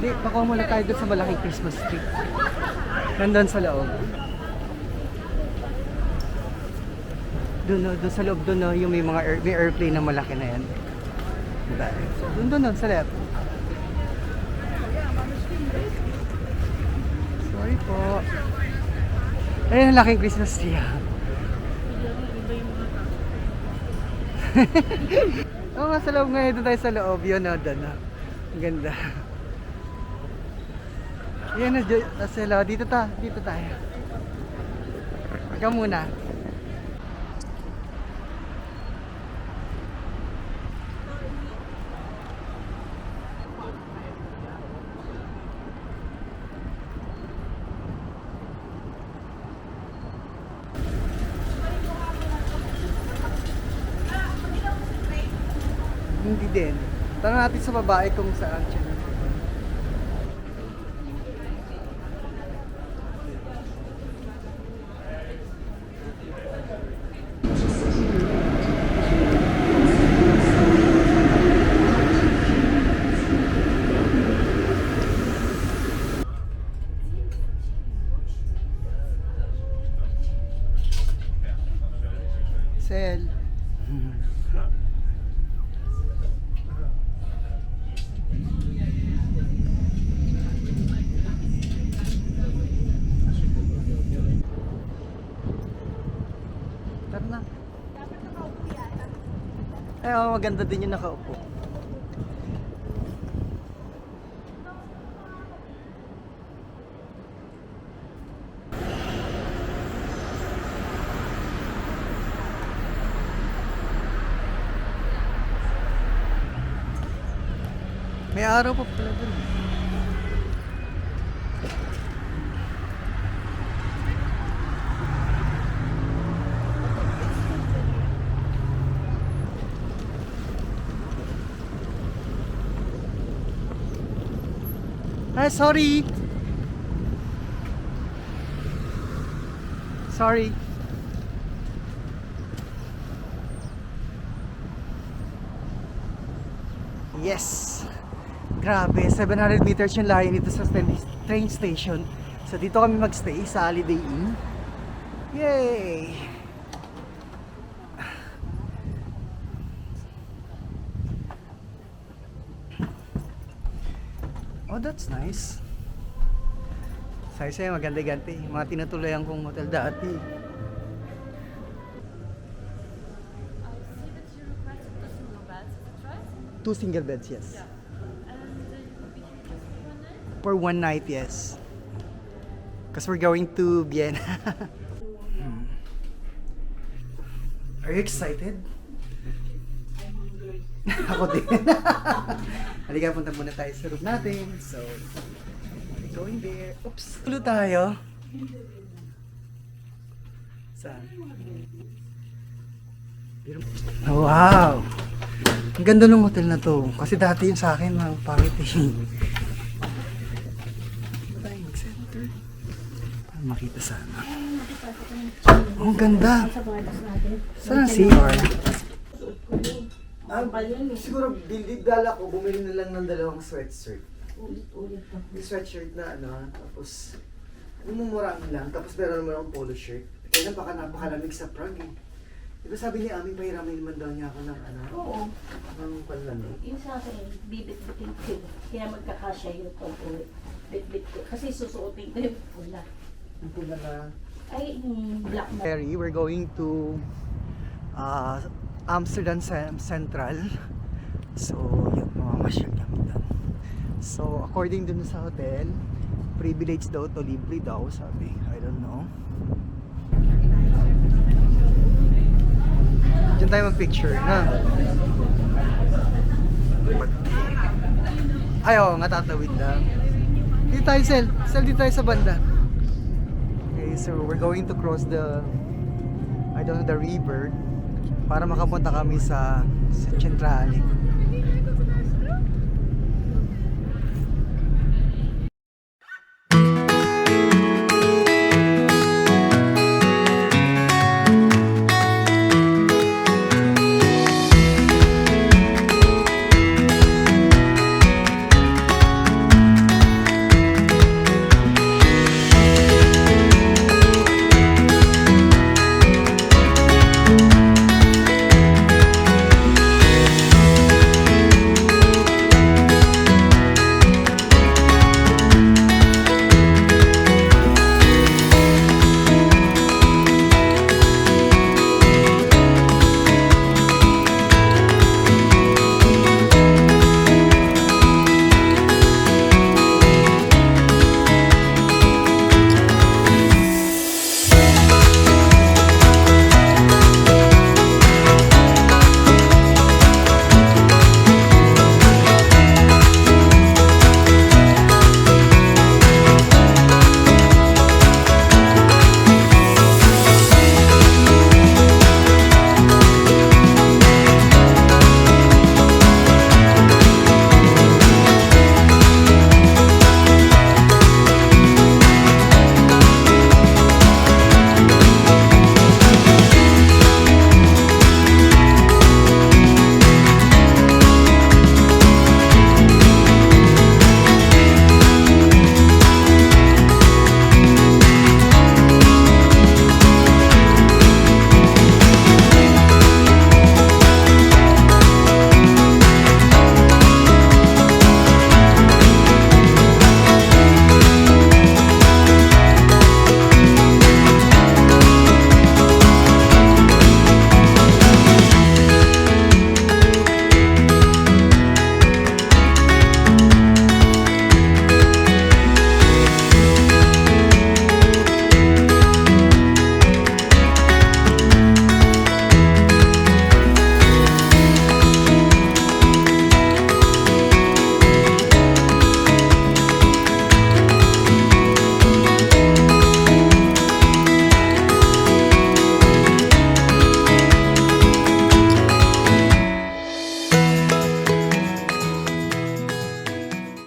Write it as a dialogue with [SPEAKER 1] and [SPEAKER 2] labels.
[SPEAKER 1] Hindi, pakuha muna tayo doon sa malaking Christmas tree. Nandun sa loob. Doon sa loob doon, no, yung may mga may airplane na malaki na yan. So, doon sa left. Sorry po. Ayun ang laking Christmas tree. Oo nga, sa loob ngayon. Doon tayo sa loob. Yun na, doon na. Ang ganda. Yan na, Marcelo. Dito tayo. Ikaw muna. Hindi din. Tanong natin sa babae kung saan siya. Sel. Tara na. Ay, maganda din yung nakaupo. May araw pa pala dun. Ay, sorry. Sorry. Yes. Grabe, 700 meters yung layo nito sa train station. So dito kami magstay sa Holiday Inn. Yay! Oh, that's nice. Sa'yo maganda-gante. Mga tinutulayan kong hotel dati. Two single beds, yes.
[SPEAKER 2] Yeah. And you will be here just for 1 night?
[SPEAKER 1] For 1 night, yes. Because we're going to Vienna. Are you excited? Ako din. Halika, punta muna tayo sa room natin. So, we're going there. Oops! Tulo tayo. Saan? Wow! Ang ganda ng hotel na to. Kasi dati yun sa akin, ang pangit eh. Dining center. Para makita sana. Oh, ang ganda. Saan ang CR? Siguro, dala ko, bumili na lang ng 2 sweatshirt. Yung sweatshirt na tapos, mumurami lang. Tapos meron naman akong polo shirt. Kaya baka napakalamig sa Prague eh. Diba sabi ni Ami, pahiramin naman daw niya ako ng
[SPEAKER 2] Oo.
[SPEAKER 1] ng panlamig.
[SPEAKER 2] Yung sa akin, bibit-bitin ko. Kaya magkakasya yung pag-uwi. Bit-bit ko. Kasi susuotin ko yung pula.
[SPEAKER 1] Yung pula na...
[SPEAKER 2] Ay, yung black na.
[SPEAKER 1] Ferry, we're going to Amsterdam Central. So, yun, mamamasyal kami doon. So, according dun sa hotel, privilege daw to, libre daw, sabi. I don't know. Diyan tayo mag-picture, na. Ay, oo, nga tatawid lang. Dito tayo, Sel. Sel, dito tayo sa banda. Okay, so we're going to cross the, I don't know, the river para makapunta kami sa Centrale.